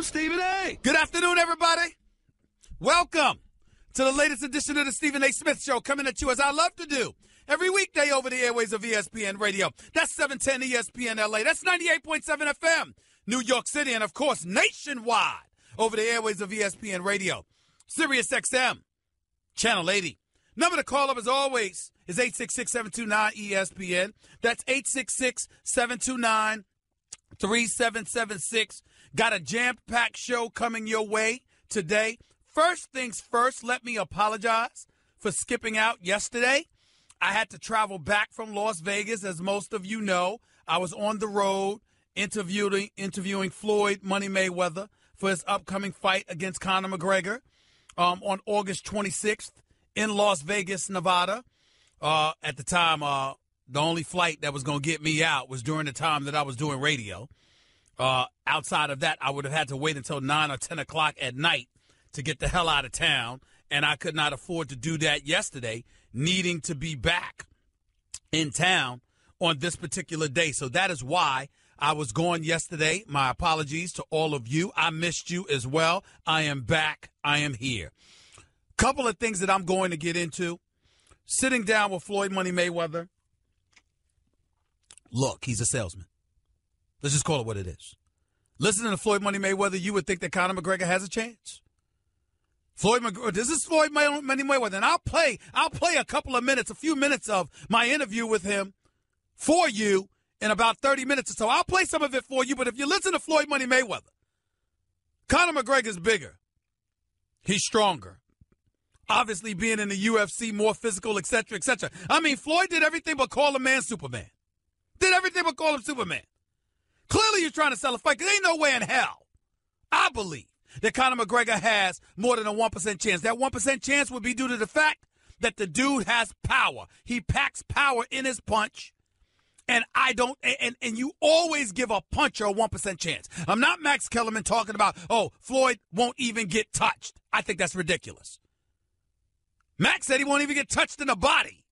I'm Stephen A. Good afternoon, everybody. Welcome to the latest edition of the Stephen A. Smith Show, coming at you as I love to do every weekday over the airways of ESPN Radio. That's 710 ESPN LA. That's 98.7 FM, New York City, and, of course, nationwide over the airways of ESPN Radio. Sirius XM, Channel 80. Number to call up, as always, is 866-729-ESPN. That's 866-729-3776. Got a jam-packed show coming your way today. First things first, let me apologize for skipping out yesterday. I had to travel back from Las Vegas, as most of you know. I was on the road interviewing Floyd Money Mayweather for his upcoming fight against Conor McGregor on August 26th in Las Vegas, Nevada. At the time, the only flight that was going to get me out was during the time that I was doing radio. Outside of that, I would have had to wait until 9 or 10 o'clock at night to get the hell out of town, and I could not afford to do that yesterday, needing to be back in town on this particular day. So that is why I was gone yesterday. My apologies to all of you. I missed you as well. I am back. I am here. Couple of things that I'm going to get into. Sitting down with Floyd Money Mayweather. Look, he's a salesman. Let's just call it what it is. Listening to Floyd Money Mayweather, you would think that Conor McGregor has a chance. This is Floyd Money Mayweather, and I'll play a few minutes of my interview with him for you in about 30 minutes or so. I'll play some of it for you, but if you listen to Floyd Money Mayweather, Conor McGregor's bigger. He's stronger. Obviously being in the UFC, more physical, et cetera, et cetera. I mean, Floyd did everything but call a man Superman. Did everything but call him Superman. Clearly you're trying to sell a fight, because ain't no way in hell, I believe, that Conor McGregor has more than a 1% chance. That 1% chance would be due to the fact that the dude has power. He packs power in his punch, and and you always give a puncher a 1% chance. I'm not Max Kellerman talking about, Floyd won't even get touched. I think that's ridiculous. Max said he won't even get touched in the body.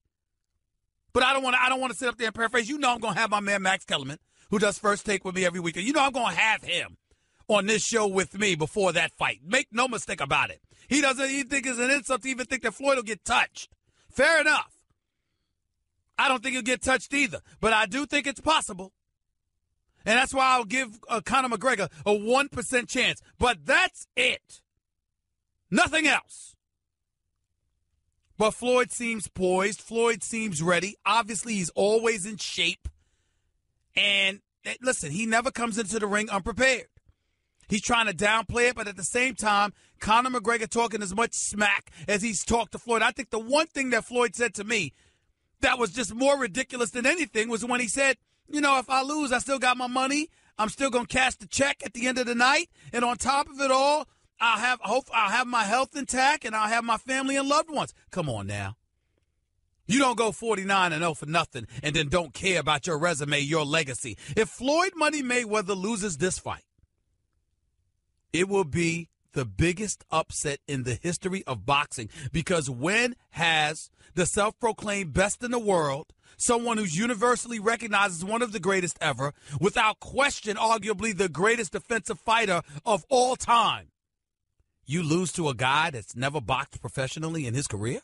But I don't want to sit up there and paraphrase. You know I'm going to have my man Max Kellerman, who does First Take with me every week. You know I'm going to have him on this show with me before that fight. Make no mistake about it. He think it's an insult to even think that Floyd will get touched. Fair enough. I don't think he'll get touched either. But I do think it's possible. And that's why I'll give Conor McGregor a 1% chance. But that's it. Nothing else. But Floyd seems poised. Floyd seems ready. Obviously, he's always in shape. And listen, he never comes into the ring unprepared. He's trying to downplay it, but at the same time, Conor McGregor talking as much smack as he's talked to Floyd. I think the one thing that Floyd said to me that was just more ridiculous than anything was when he said, if I lose, I still got my money. I'm still going to cash the check at the end of the night. And on top of it all, I'll have my health intact, and I'll have my family and loved ones. Come on now. You don't go 49-0 for nothing and then don't care about your resume, your legacy. If Floyd Money Mayweather loses this fight, it will be the biggest upset in the history of boxing, because when has the self-proclaimed best in the world, someone who's universally recognized as one of the greatest ever, without question arguably the greatest defensive fighter of all time, you lose to a guy that's never boxed professionally in his career?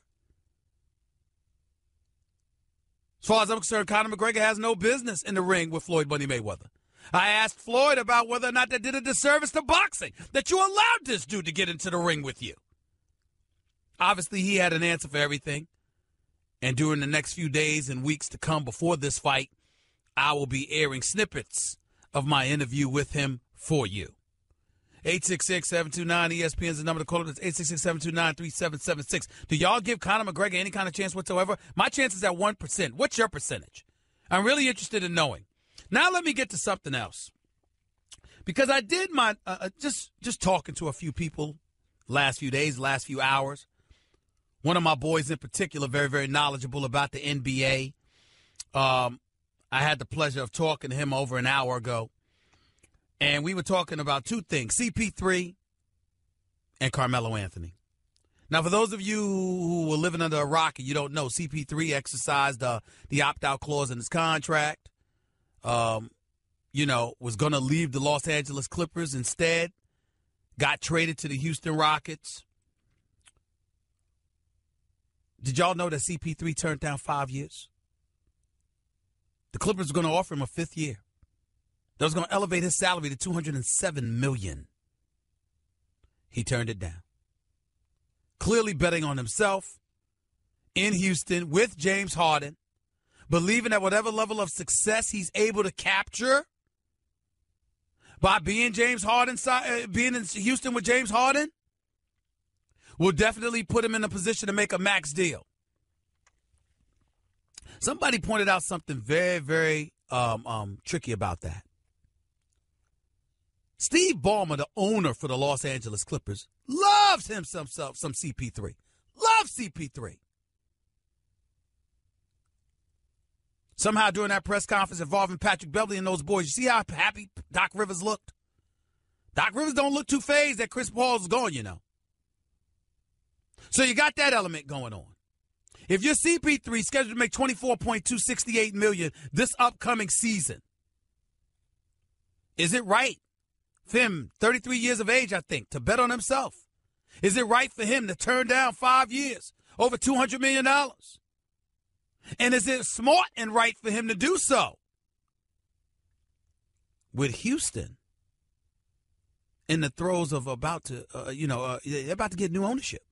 As far as I'm concerned, Conor McGregor has no business in the ring with Floyd Money Mayweather. I asked Floyd about whether or not that did a disservice to boxing, that you allowed this dude to get into the ring with you. Obviously, he had an answer for everything. And during the next few days and weeks to come before this fight, I will be airing snippets of my interview with him for you. 866-729-ESPN is the number to call. It's 866-729-3776. Do y'all give Conor McGregor any kind of chance whatsoever? My chance is at 1%. What's your percentage? I'm really interested in knowing. Now let me get to something else. Because I did my, just talking to a few people last few days, last few hours. One of my boys in particular, very, very knowledgeable about the NBA. I had the pleasure of talking to him over an hour ago. And we were talking about two things, CP3 and Carmelo Anthony. Now, for those of you who were living under a rock and you don't know, CP3 exercised the opt-out clause in his contract, was going to leave the Los Angeles Clippers instead. got traded to the Houston Rockets. Did y'all know that CP3 turned down 5 years? The Clippers were going to offer him a 5th year. That was going to elevate his salary to $207 million. He turned it down. Clearly betting on himself in Houston with James Harden, believing that whatever level of success he's able to capture by being being in Houston with James Harden will definitely put him in a position to make a max deal. Somebody pointed out something very, very tricky about that. Steve Ballmer, the owner for the Los Angeles Clippers, loves him some CP3. Loves CP3. Somehow during that press conference involving Patrick Beverley and those boys, you see how happy Doc Rivers looked? Doc Rivers don't look too fazed that Chris Paul's gone, you know. So you got that element going on. If you're CP3 scheduled to make $24.268 million this upcoming season, is it right for him, 33 years of age, I think, to bet on himself? Is it right for him to turn down 5 years, over $200 million? And is it smart and right for him to do so with Houston in the throes of about to get new ownership?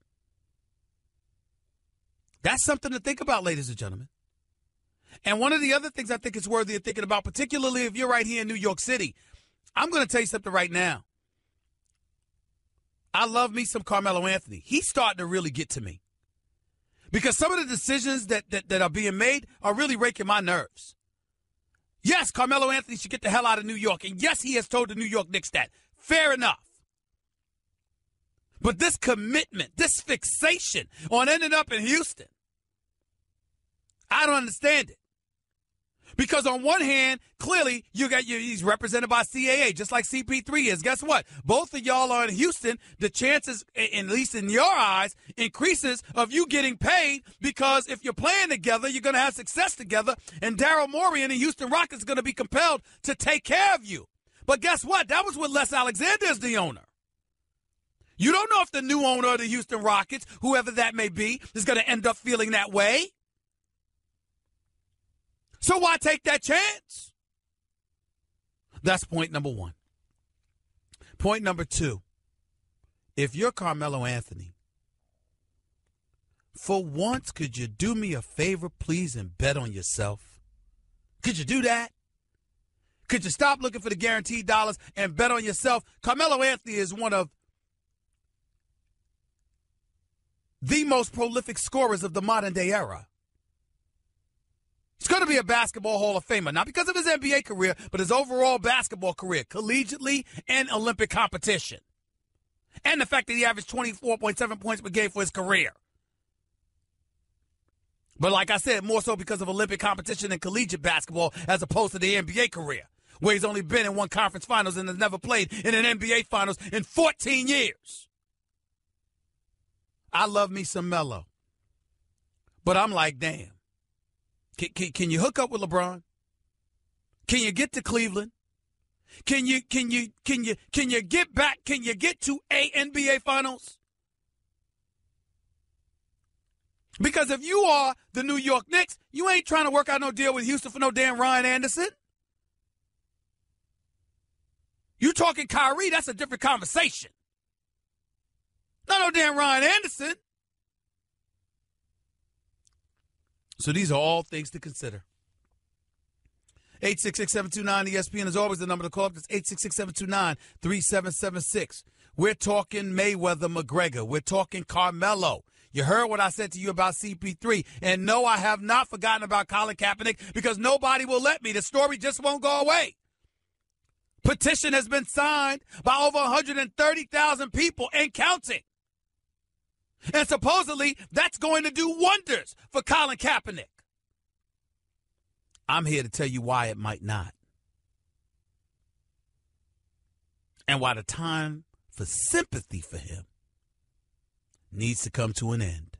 That's something to think about, ladies and gentlemen. And one of the other things I think is worthy of thinking about, particularly if you're right here in New York City, I'm going to tell you something right now. I love me some Carmelo Anthony. He's starting to really get to me. Because some of the decisions that are being made are really raking my nerves. Yes, Carmelo Anthony should get the hell out of New York. And yes, he has told the New York Knicks that. Fair enough. But this commitment, this fixation on ending up in Houston, I don't understand it. Because on one hand, clearly, he's represented by CAA, just like CP3 is. Guess what? Both of y'all are in Houston. The chances, at least in your eyes, increases of you getting paid because if you're playing together, you're going to have success together, and Daryl Morey and the Houston Rockets are going to be compelled to take care of you. But guess what? That was with Les Alexander as the owner. You don't know if the new owner of the Houston Rockets, whoever that may be, is going to end up feeling that way. So why take that chance? That's point number one. Point number two, if you're Carmelo Anthony, for once, could you do me a favor, please, and bet on yourself? Could you do that? Could you stop looking for the guaranteed dollars and bet on yourself? Carmelo Anthony is one of the most prolific scorers of the modern day era. He's going to be a basketball Hall of Famer, not because of his NBA career, but his overall basketball career, collegiately and Olympic competition. And the fact that he averaged 24.7 points per game for his career. But like I said, more so because of Olympic competition and collegiate basketball as opposed to the NBA career, where he's only been in one conference finals and has never played in an NBA finals in 14 years. I love me some Melo. But I'm like, damn. Can you hook up with LeBron? Can you get to Cleveland? Can you get back? Can you get to a NBA Finals? Because if you are the New York Knicks, you ain't trying to work out no deal with Houston for no damn Ryan Anderson. You talking Kyrie, that's a different conversation. Not no damn Ryan Anderson. So these are all things to consider. 866-729-ESPN is always the number to call up. It's 866-729-3776. We're talking Mayweather McGregor. We're talking Carmelo. You heard what I said to you about CP3. And no, I have not forgotten about Colin Kaepernick because nobody will let me. The story just won't go away. Petition has been signed by over 130,000 people and counting. And supposedly, that's going to do wonders for Colin Kaepernick. I'm here to tell you why it might not. And why the time for sympathy for him needs to come to an end.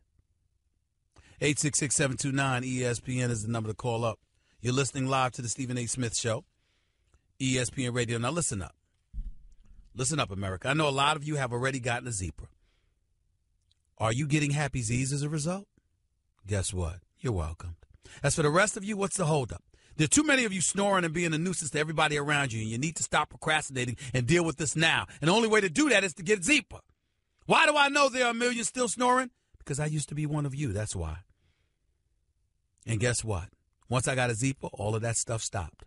866-729-ESPN is the number to call up. You're listening live to the Stephen A. Smith Show, ESPN Radio. Now listen up. Listen up, America. I know a lot of you have already gotten a zebra. Are you getting happy Z's as a result? Guess what? You're welcome. As for the rest of you, what's the holdup? There are too many of you snoring and being a nuisance to everybody around you, and you need to stop procrastinating and deal with this now. And the only way to do that is to get zebra. Why do I know there are a million still snoring? Because I used to be one of you. That's why. And guess what? Once I got a zebra, all of that stuff stopped.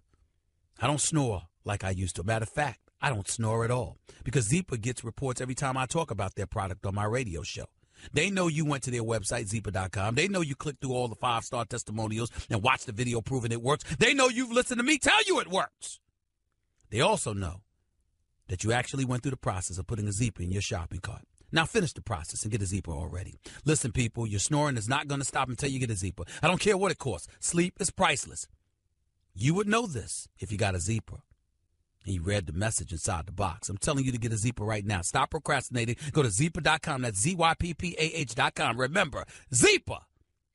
I don't snore like I used to. Matter of fact, I don't snore at all because Zeepa gets reports every time I talk about their product on my radio show. They know you went to their website, Zeepa.com. They know you clicked through all the 5-star testimonials and watched the video proving it works. They know you've listened to me tell you it works. They also know that you actually went through the process of putting a Zeepa in your shopping cart. Now finish the process and get a Zeepa already. Listen, people, your snoring is not going to stop until you get a Zeepa. I don't care what it costs. Sleep is priceless. You would know this if you got a Zeepa and you read the message inside the box. I'm telling you to get a Zeepa right now. Stop procrastinating. Go to Zeepa.com. That's ZYPPAH.com. Remember, Zeepa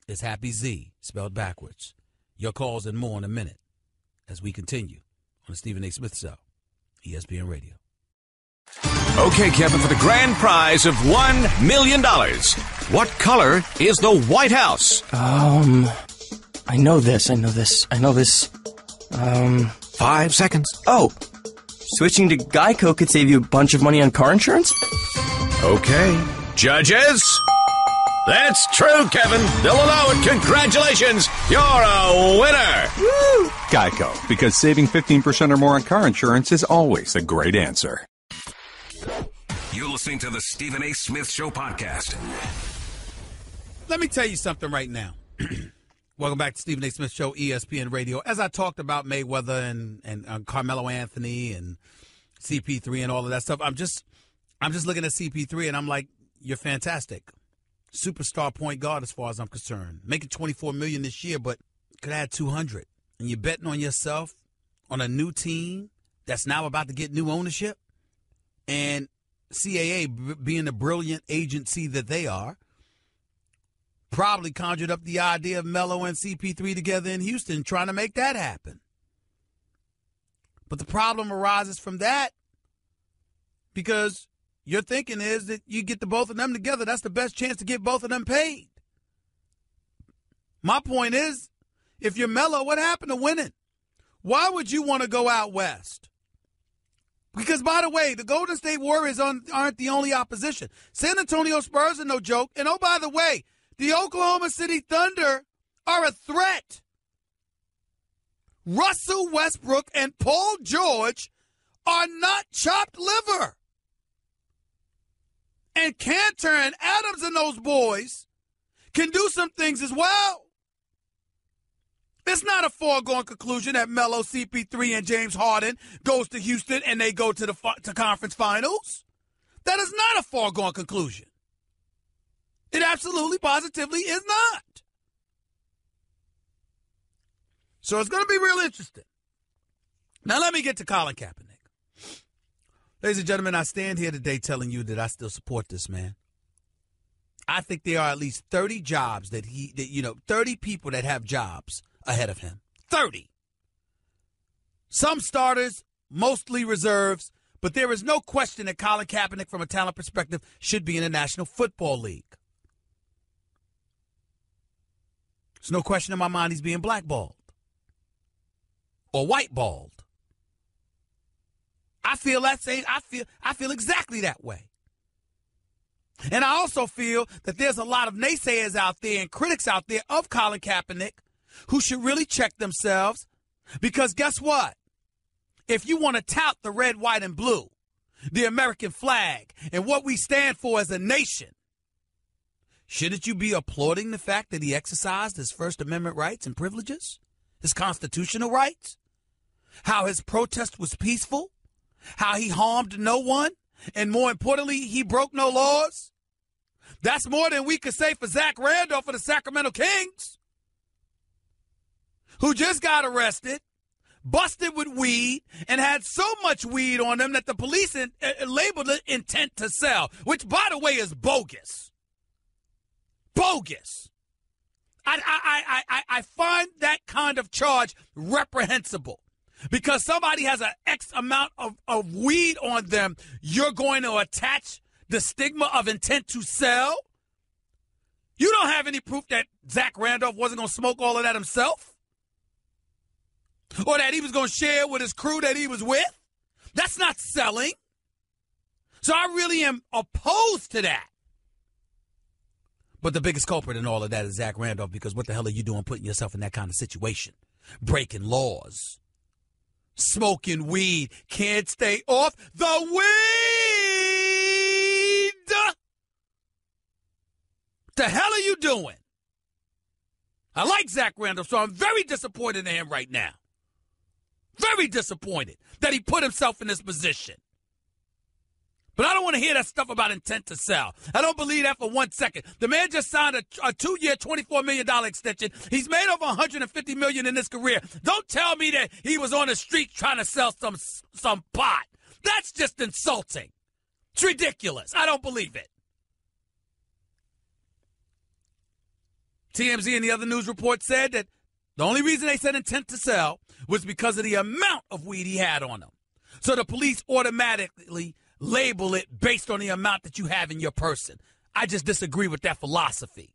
is Happy Z, spelled backwards. Your calls and more in a minute as we continue on the Stephen A. Smith Show, ESPN Radio. Okay, Kevin, for the grand prize of $1 million, what color is the White House? I know this. 5 seconds. Oh, switching to Geico could save you a bunch of money on car insurance? Okay. Judges? That's true, Kevin. They'll allow it. Congratulations. You're a winner. Woo! Geico, because saving 15% or more on car insurance is always a great answer. You're listening to the Stephen A. Smith Show podcast. Let me tell you something right now. Welcome back to Stephen A. Smith Show, ESPN Radio. As I talked about Mayweather and Carmelo Anthony and CP3 and all of that stuff, I'm just looking at CP3 and I'm like, you're fantastic. Superstar point guard as far as I'm concerned. Making $24 million this year, but could add 200. And you're betting on yourself on a new team that's now about to get new ownership. And CAA, being the brilliant agency that they are, probably conjured up the idea of Melo and CP3 together in Houston, trying to make that happen. But the problem arises from that because your thinking is that you get the both of them together, that's the best chance to get both of them paid. My point is, if you're Melo, what happened to winning? Why would you want to go out west? Because, by the way, the Golden State Warriors aren't the only opposition. San Antonio Spurs are no joke. And, oh, by the way, the Oklahoma City Thunder are a threat. Russell Westbrook and Paul George are not chopped liver. And Cantor and Adams and those boys can do some things as well. It's not a foregone conclusion that Melo, CP3, and James Harden goes to Houston and they go to the conference finals. That is not a foregone conclusion. It absolutely, positively is not. So it's going to be real interesting. Now let me get to Colin Kaepernick. Ladies and gentlemen, I stand here today telling you that I still support this man. I think there are at least 30 jobs 30 people that have jobs ahead of him. 30. Some starters, mostly reserves, but there is no question that Colin Kaepernick, from a talent perspective, should be in the National Football League. There's no question in my mind he's being blackballed or whiteballed. I feel exactly that way. And I also feel that there's a lot of naysayers out there and critics out there of Colin Kaepernick who should really check themselves, because guess what? If you want to tout the red, white, and blue, the American flag, and what we stand for as a nation, shouldn't you be applauding the fact that he exercised his First Amendment rights and privileges, his constitutional rights, how his protest was peaceful, how he harmed no one, and more importantly, he broke no laws? That's more than we could say for Zach Randolph of the Sacramento Kings, who just got arrested, busted with weed, and had so much weed on them that the police labeled it intent to sell, which, by the way, is bogus. Bogus. I find that kind of charge reprehensible. Because somebody has an X amount of weed on them, you're going to attach the stigma of intent to sell? You don't have any proof that Zach Randolph wasn't going to smoke all of that himself? Or that he was going to share with his crew that he was with? That's not selling. So I really am opposed to that. But the biggest culprit in all of that is Zach Randolph, because what the hell are you doing putting yourself in that kind of situation? Breaking laws. Smoking weed. Can't stay off the weed. The hell are you doing? I like Zach Randolph, so I'm very disappointed in him right now. Very disappointed that he put himself in this position. But I don't want to hear that stuff about intent to sell. I don't believe that for 1 second. The man just signed a 2-year, $24 million extension. He's made over $150 million in his career. Don't tell me that he was on the street trying to sell some pot. That's just insulting. It's ridiculous. I don't believe it. TMZ and the other news reports said that the only reason they said intent to sell was because of the amount of weed he had on him. So the police automatically label it based on the amount that you have in your person. I just disagree with that philosophy.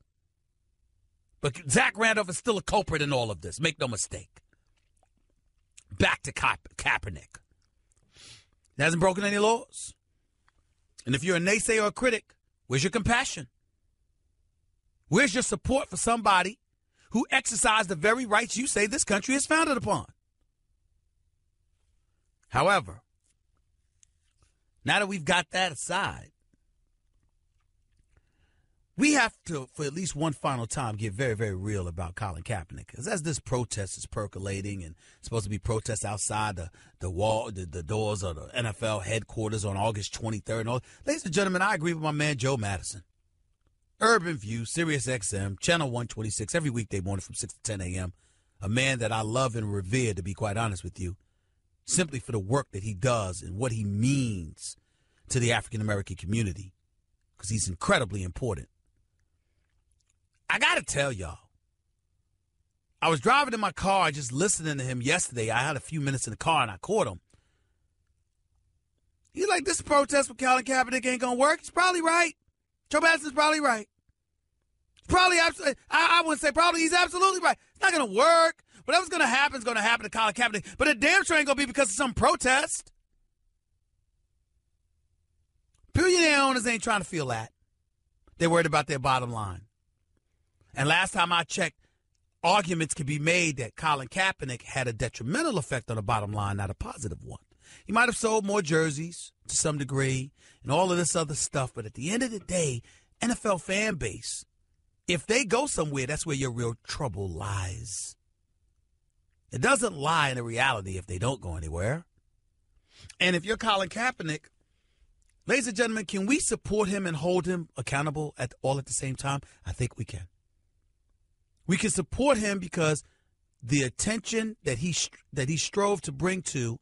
But Zach Randolph is still a culprit in all of this. Make no mistake. Back to Kaepernick. He hasn't broken any laws. And if you're a naysayer or a critic, where's your compassion? Where's your support for somebody who exercised the very rights you say this country is founded upon? However, now that we've got that aside, we have to, for at least one final time, get very, very real about Colin Kaepernick. Because as this protest is percolating and supposed to be protests outside the wall, the doors of the NFL headquarters on August 23rd. And all, ladies and gentlemen, I agree with my man Joe Madison. Urban View, Sirius XM, Channel 126, every weekday morning from 6 to 10 a.m. A man that I love and revere, to be quite honest with you, simply for the work that he does and what he means to the African-American community, because he's incredibly important. I got to tell y'all, I was driving in my car just listening to him yesterday. I had a few minutes in the car and I caught him. He's like, this protest with Colin Kaepernick ain't going to work. He's probably right. Joe Madison's probably right. Probably, I wouldn't say probably, he's absolutely right. It's not going to work. Whatever's going to happen is going to happen to Colin Kaepernick. But it damn sure ain't going to be because of some protest. Billionaire owners ain't trying to feel that. They're worried about their bottom line. And last time I checked, arguments can be made that Colin Kaepernick had a detrimental effect on the bottom line, not a positive one. He might have sold more jerseys to some degree and all of this other stuff. But at the end of the day, NFL fan base, if they go somewhere, that's where your real trouble lies. It doesn't lie in the reality if they don't go anywhere. And if you're Colin Kaepernick, ladies and gentlemen, can we support him and hold him accountable all at the same time? I think we can. We can support him because the attention that he strove to bring to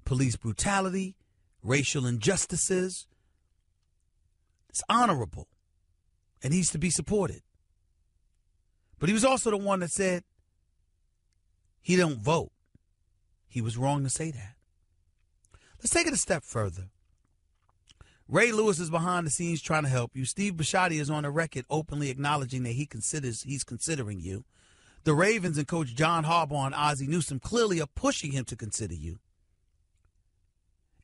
police brutality, racial injustices, it's honorable and needs to be supported. But he was also the one that said he don't vote. He was wrong to say that. Let's take it a step further. Ray Lewis is behind the scenes trying to help you. Steve Bisciotti is on the record openly acknowledging that he's considering you. The Ravens and Coach John Harbaugh and Ozzie Newsome clearly are pushing him to consider you.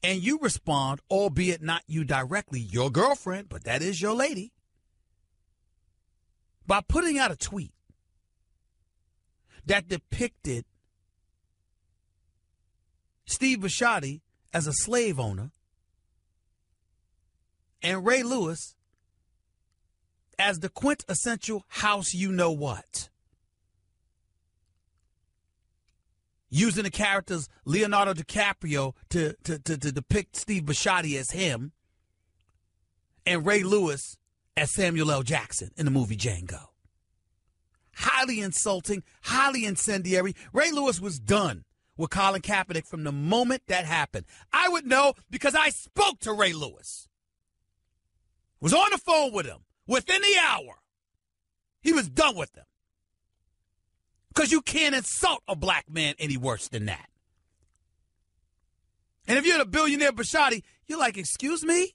And you respond, albeit not you directly, your girlfriend, but that is your lady, by putting out a tweet that depicted Steve Bisciotti as a slave owner and Ray Lewis as the quintessential house you-know-what. Using the characters Leonardo DiCaprio to depict Steve Bisciotti as him and Ray Lewis as Samuel L. Jackson in the movie Django. Highly insulting, highly incendiary. Ray Lewis was done with Colin Kaepernick from the moment that happened. I would know because I spoke to Ray Lewis. Was on the phone with him within the hour. He was done with him. Because you can't insult a black man any worse than that. And if you're the billionaire Bashotti, you're like, excuse me?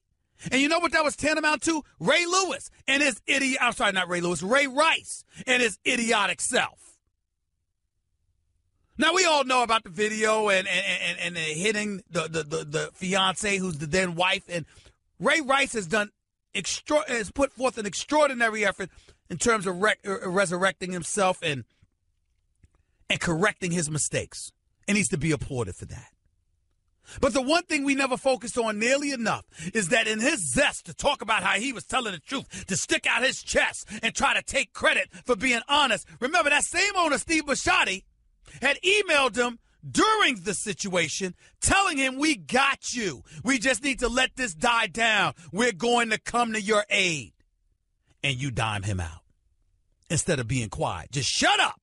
And you know what that was tantamount to? Ray Lewis and his Ray Rice and his idiotic self. Now, we all know about the video and hitting the fiance who's the then wife. And Ray Rice has put forth an extraordinary effort in terms of resurrecting himself and correcting his mistakes. And he's to be applauded for that. But the one thing we never focused on nearly enough is that in his zest to talk about how he was telling the truth, to stick out his chest and try to take credit for being honest. Remember, that same owner, Steve Bashotti, had emailed him during the situation telling him, we got you. We just need to let this die down. We're going to come to your aid. And you dime him out instead of being quiet. Just shut up.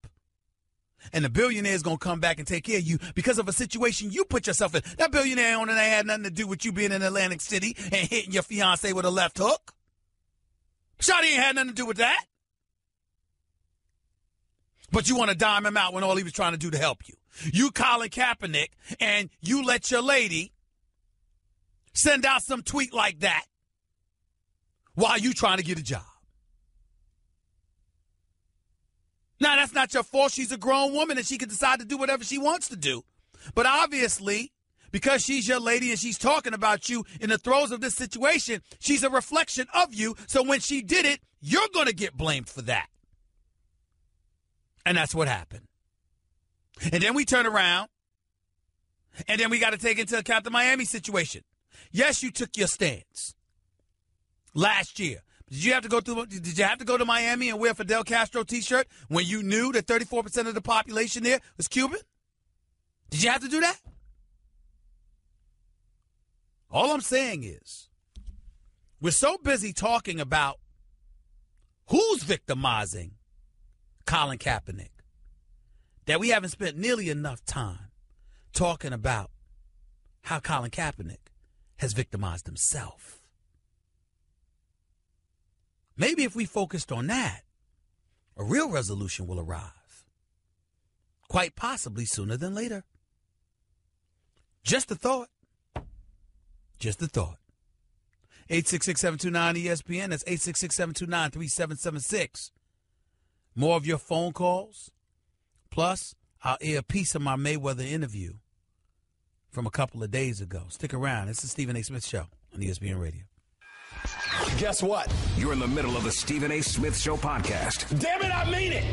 And the billionaire is going to come back and take care of you because of a situation you put yourself in. That billionaire owner ain't had nothing to do with you being in Atlantic City and hitting your fiance with a left hook. Shotty ain't had nothing to do with that. But you want to dime him out when all he was trying to do to help you. You Colin Kaepernick, and you let your lady send out some tweet like that while you trying to get a job. Now, that's not your fault. She's a grown woman, and she can decide to do whatever she wants to do. But obviously, because she's your lady and she's talking about you in the throes of this situation, she's a reflection of you. So when she did it, you're going to get blamed for that. And that's what happened. And then we turn around, and then we got to take into account the Miami situation. Yes, you took your stance last year. Did you have to go to Miami and wear a Fidel Castro T-shirt when you knew that 34% of the population there was Cuban? Did you have to do that? All I'm saying is we're so busy talking about who's victimizing Colin Kaepernick that we haven't spent nearly enough time talking about how Colin Kaepernick has victimized himself. Maybe if we focused on that, a real resolution will arrive. Quite possibly sooner than later. Just a thought. Just a thought. 866-729-ESPN. That's 866-729-3776. More of your phone calls. Plus, I'll air a piece of my Mayweather interview from a couple of days ago. Stick around. It's the Stephen A. Smith Show on ESPN Radio. Guess what? You're in the middle of the Stephen A. Smith Show podcast. Damn it, I mean it.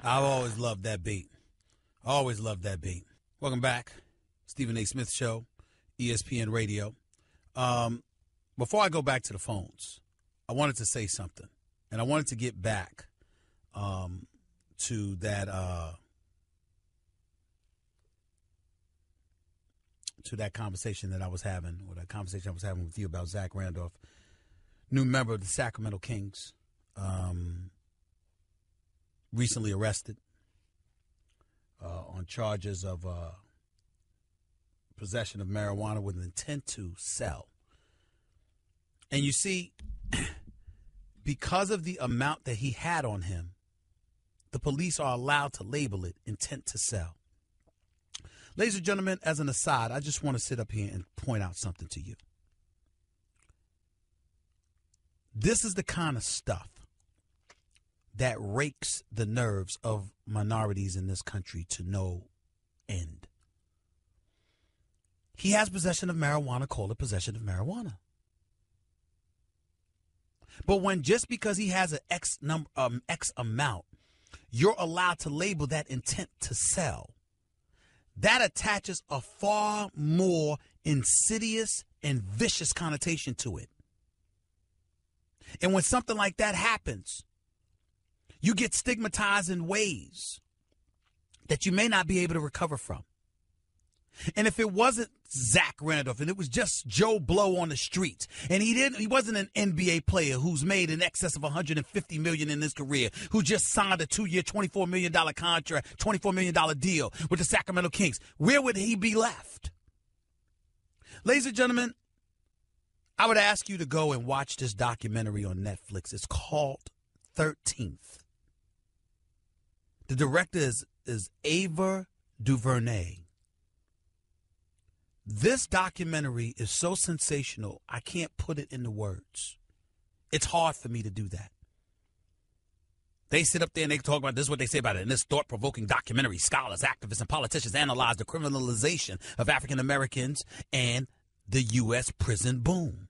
I've always loved that beat. Always loved that beat. Welcome back. Stephen A. Smith Show, ESPN Radio. Before I go back to the phones, I wanted to say something. And I wanted to get back to that conversation that I was having, or that conversation I was having with you about Zach Randolph, new member of the Sacramento Kings, recently arrested on charges of possession of marijuana with an intent to sell. And you see, because of the amount that he had on him, the police are allowed to label it intent to sell. Ladies and gentlemen, as an aside, I just want to sit up here and point out something to you. This is the kind of stuff that rakes the nerves of minorities in this country to no end. He has possession of marijuana, call it possession of marijuana. But when just because he has an X amount, you're allowed to label that intent to sell, that attaches a far more insidious and vicious connotation to it. And when something like that happens, you get stigmatized in ways that you may not be able to recover from. And if it wasn't Zach Randolph and it was just Joe Blow on the streets, and he wasn't an NBA player who's made in excess of $150 million in his career, who just signed a 2-year, $24 million contract, $24 million deal with the Sacramento Kings, where would he be left? Ladies and gentlemen, I would ask you to go and watch this documentary on Netflix. It's called 13th. The director is Ava DuVernay. This documentary is so sensational, I can't put it into words. It's hard for me to do that. They sit up there and they talk about this is what they say about it. In this thought-provoking documentary, scholars, activists, and politicians analyze the criminalization of African Americans and the U.S. prison boom.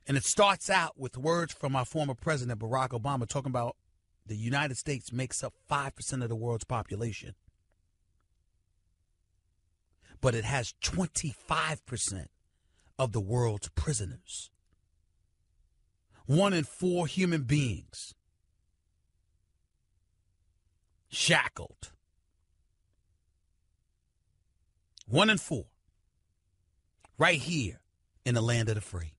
And it starts out with words from our former president, Barack Obama, talking about the United States makes up 5% of the world's population. But it has 25% of the world's prisoners. 1 in 4 human beings shackled. 1 in 4. Right here in the land of the free.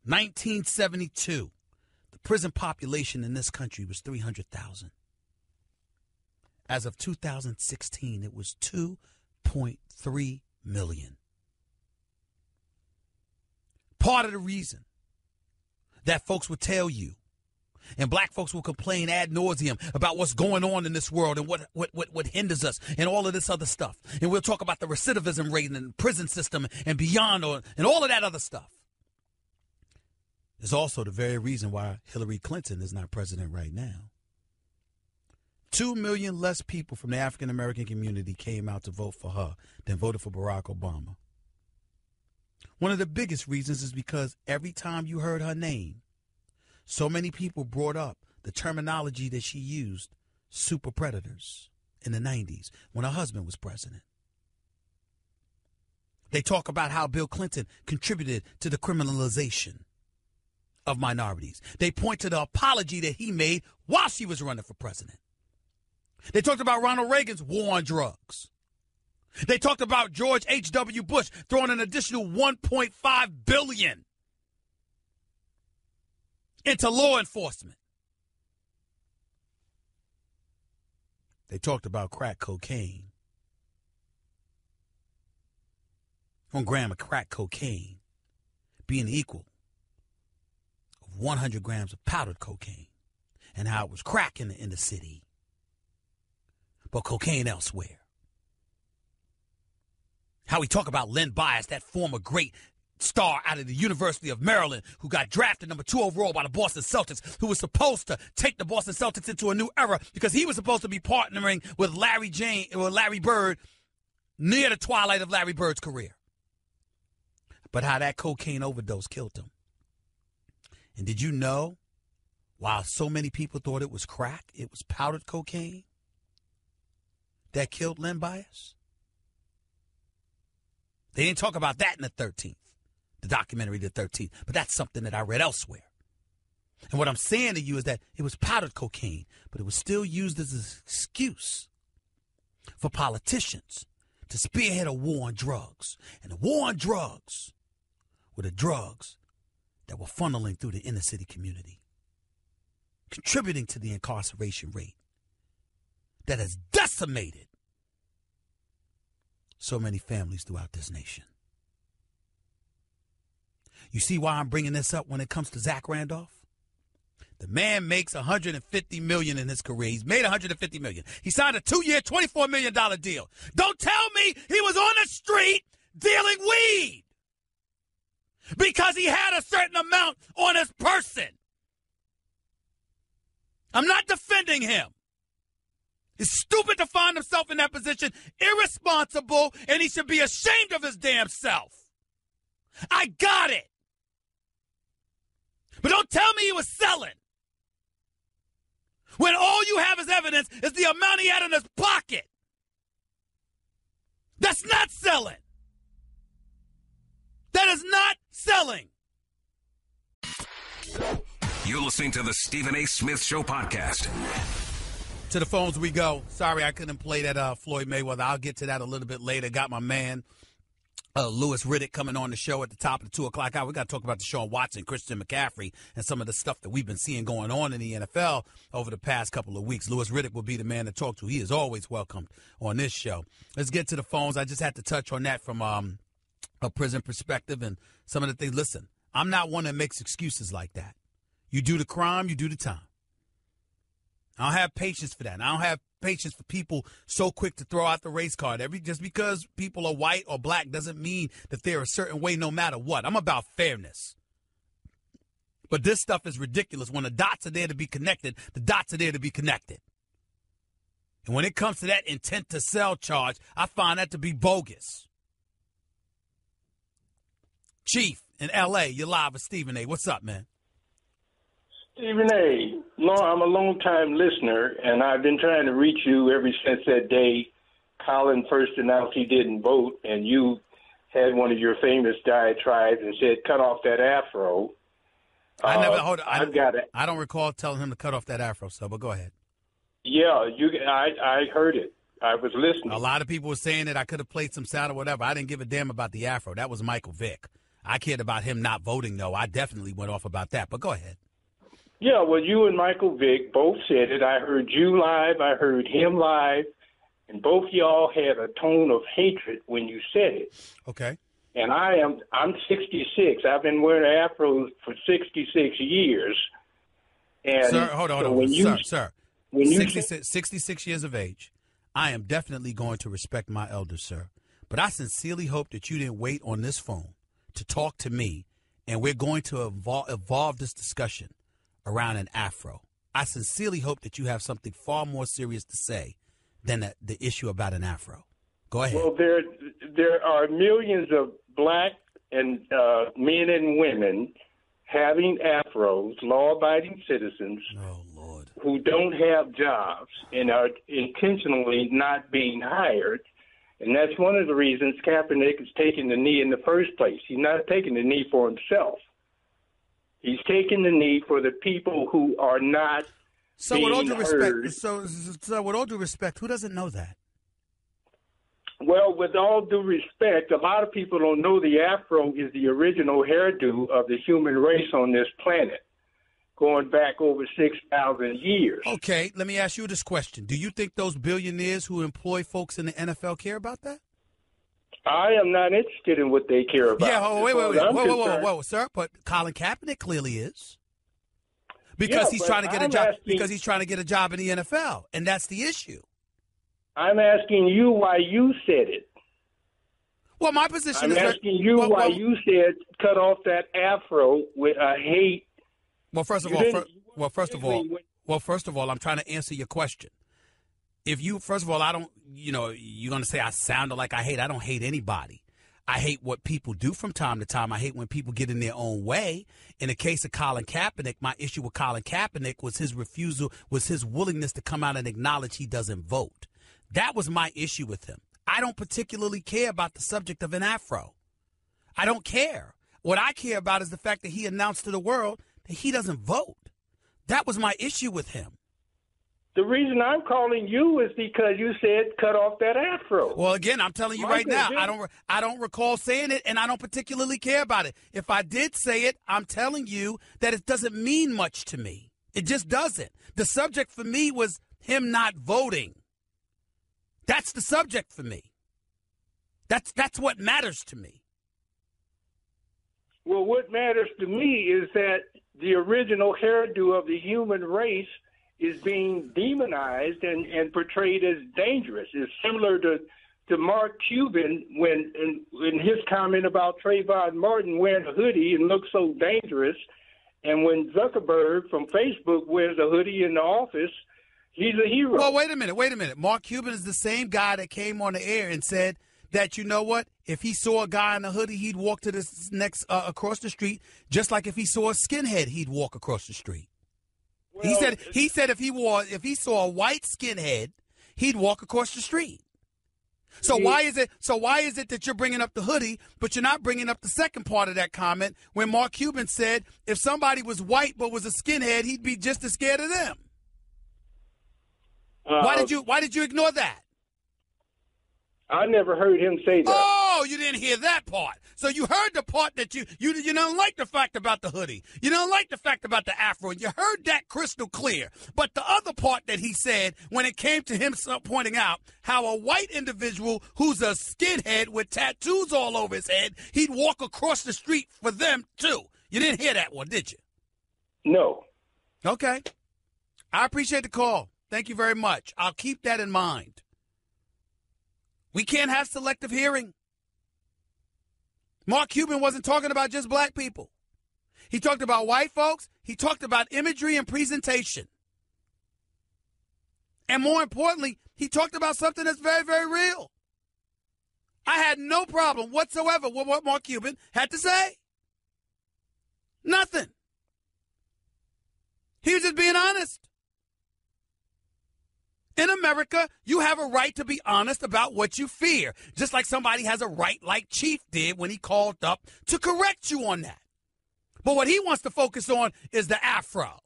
1972, the prison population in this country was 300,000. As of 2016, it was 2.3 million. Part of the reason that folks would tell you, and black folks will complain ad nauseum about what's going on in this world and what hinders us and all of this other stuff. And we'll talk about the recidivism rate and the prison system and beyond and all of that other stuff. It's also the very reason why Hillary Clinton is not president right now. 2 million less people from the African American community came out to vote for her than voted for Barack Obama. One of the biggest reasons is because every time you heard her name, so many people brought up the terminology that she used, super predators, in the 90s when her husband was president. They talk about how Bill Clinton contributed to the criminalization of minorities. They point to the apology that he made while she was running for president. They talked about Ronald Reagan's war on drugs. They talked about George H.W. Bush throwing an additional $1.5 billion into law enforcement. They talked about crack cocaine. 1 gram of crack cocaine being equal of 100 grams of powdered cocaine, and how it was crack in the city, but cocaine elsewhere. How we talk about Len Bias, that former great star out of the University of Maryland who got drafted number 2 overall by the Boston Celtics, who was supposed to take the Boston Celtics into a new era because he was supposed to be partnering with Larry Bird near the twilight of Larry Bird's career. But how that cocaine overdose killed him. And did you know, while so many people thought it was crack, it was powdered cocaine that killed Len Bias? They didn't talk about that in the 13th, the documentary The 13th, but that's something that I read elsewhere. And what I'm saying to you is that it was powdered cocaine, but it was still used as an excuse for politicians to spearhead a war on drugs. And the war on drugs were the drugs that were funneling through the inner city community, contributing to the incarceration rate that has decimated so many families throughout this nation. You see why I'm bringing this up when it comes to Zach Randolph? The man makes $150 million in his career. He's made $150 million. He signed a 2-year, $24 million deal. Don't tell me he was on the street dealing weed because he had a certain amount on his person. I'm not defending him. He's stupid to find himself in that position, irresponsible, and he should be ashamed of his damn self. I got it. But don't tell me he was selling when all you have as evidence is the amount he had in his pocket. That's not selling. That is not selling. You're listening to the Stephen A. Smith Show podcast. To the phones we go. Sorry I couldn't play that Floyd Mayweather. I'll get to that a little bit later. Got my man Louis Riddick coming on the show at the top of the 2 o'clock hour. We got to talk about Deshaun Watson, Christian McCaffrey, and some of the stuff that we've been seeing going on in the NFL over the past couple of weeks. Louis Riddick will be the man to talk to. He is always welcomed on this show. Let's get to the phones. I just had to touch on that from a prison perspective and some of the things. Listen, I'm not one that makes excuses like that. You do the crime, you do the time. I don't have patience for that. And I don't have patience for people so quick to throw out the race card. Just because people are white or black doesn't mean that they're a certain way no matter what. I'm about fairness. But this stuff is ridiculous. When the dots are there to be connected, the dots are there to be connected. And when it comes to that intent to sell charge, I find that to be bogus. Chief in L.A., you're live with Stephen A. What's up, man? Stephen A., I'm a long-time listener, and I've been trying to reach you ever since that day Colin first announced he didn't vote, and you had one of your famous diatribes and said, cut off that afro. I don't recall telling him to cut off that afro, so, but go ahead. Yeah, I heard it. I was listening. A lot of people were saying that I could have played some sound or whatever. I didn't give a damn about the afro. That was Michael Vick. I cared about him not voting, though. I definitely went off about that, but go ahead. Yeah, well, you and Michael Vick both said it. I heard you live. I heard him live. And both y'all had a tone of hatred when you said it. Okay. And I'm 66. I've been wearing afros for 66 years. And sir, hold on. Sir. When 66 years of age, I am definitely going to respect my elders, sir. But I sincerely hope that you didn't wait on this phone to talk to me, and we're going to evolve this discussion around an afro. I sincerely hope that you have something far more serious to say than the issue about an afro. Go ahead. Well, there are millions of black and men and women having afros, law-abiding citizens, who don't have jobs and are intentionally not being hired. And that's one of the reasons Kaepernick is taking the knee in the first place. He's not taking the knee for himself. He's taking the knee for the people who are not being with all due heard. respect, so with all due respect, who doesn't know that? Well, with all due respect, a lot of people don't know the afro is the original hairdo of the human race on this planet, going back over 6,000 years. Okay, let me ask you this question. Do you think those billionaires who employ folks in the NFL care about that? I am not interested in what they care about. Yeah, wait. Whoa, sir. But Colin Kaepernick clearly is. Because he's trying to get a job. Because he's trying to get a job in the NFL, and that's the issue. I'm asking you why you said it. Well, my position is... I'm asking you why you said cut off that afro with a hate. Well, first of all, I'm trying to answer your question. First of all, I don't, you're going to say I sounded like I hate. I don't hate anybody. I hate what people do from time to time. I hate when people get in their own way. In the case of Colin Kaepernick, my issue with Colin Kaepernick was his willingness to come out and acknowledge he doesn't vote. That was my issue with him. I don't particularly care about the subject of an afro. I don't care. What I care about is the fact that he announced to the world that he doesn't vote. That was my issue with him. The reason I'm calling you is because you said cut off that afro. Well, again, I'm telling you right now, I don't recall saying it, and I don't particularly care about it. If I did say it, I'm telling you that it doesn't mean much to me. It just doesn't. The subject for me was him not voting. That's the subject for me. That's what matters to me. Well, what matters to me is that the original hairdo of the human race is being demonized and portrayed as dangerous. It's similar to Mark Cuban when in his comment about Trayvon Martin wearing a hoodie and looks so dangerous, and when Zuckerberg from Facebook wears a hoodie in the office, he's a hero. Well, wait a minute. Mark Cuban is the same guy that came on the air and said that, you know what, if he saw a guy in a hoodie, he'd walk to this next across the street, just like if he saw a skinhead, he'd walk across the street. Well, he said if he saw a white skinhead, he'd walk across the street. So why is it that you're bringing up the hoodie, but you're not bringing up the second part of that comment when Mark Cuban said if somebody was white but was a skinhead, he'd be just as scared of them? Why did you ignore that? I never heard him say that. Oh, you didn't hear that part. So you heard the part that you don't like the fact about the hoodie. You don't like the fact about the afro. You heard that crystal clear. But the other part that he said when it came to him pointing out how a white individual who's a skinhead with tattoos all over his head, he'd walk across the street for them too. You didn't hear that one, did you? No. Okay. I appreciate the call. Thank you very much. I'll keep that in mind. We can't have selective hearing. Mark Cuban wasn't talking about just black people. He talked about white folks. He talked about imagery and presentation. And more importantly, he talked about something that's very, very real. I had no problem whatsoever with what Mark Cuban had to say. Nothing. He was just being honest. In America, you have a right to be honest about what you fear, just like somebody has a right, like Chief did when he called up to correct you on that. But what he wants to focus on is the afro.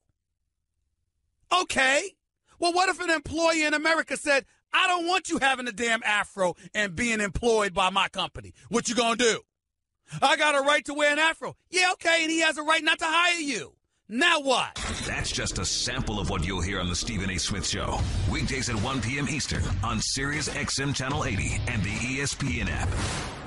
Okay. Well, what if an employee in America said, I don't want you having a damn afro and being employed by my company? What you gonna do? I got a right to wear an afro. Yeah, okay, and he has a right not to hire you. Now what? That's just a sample of what you'll hear on the Stephen A. Smith Show. Weekdays at 1 p.m. Eastern on Sirius XM Channel 80 and the ESPN app.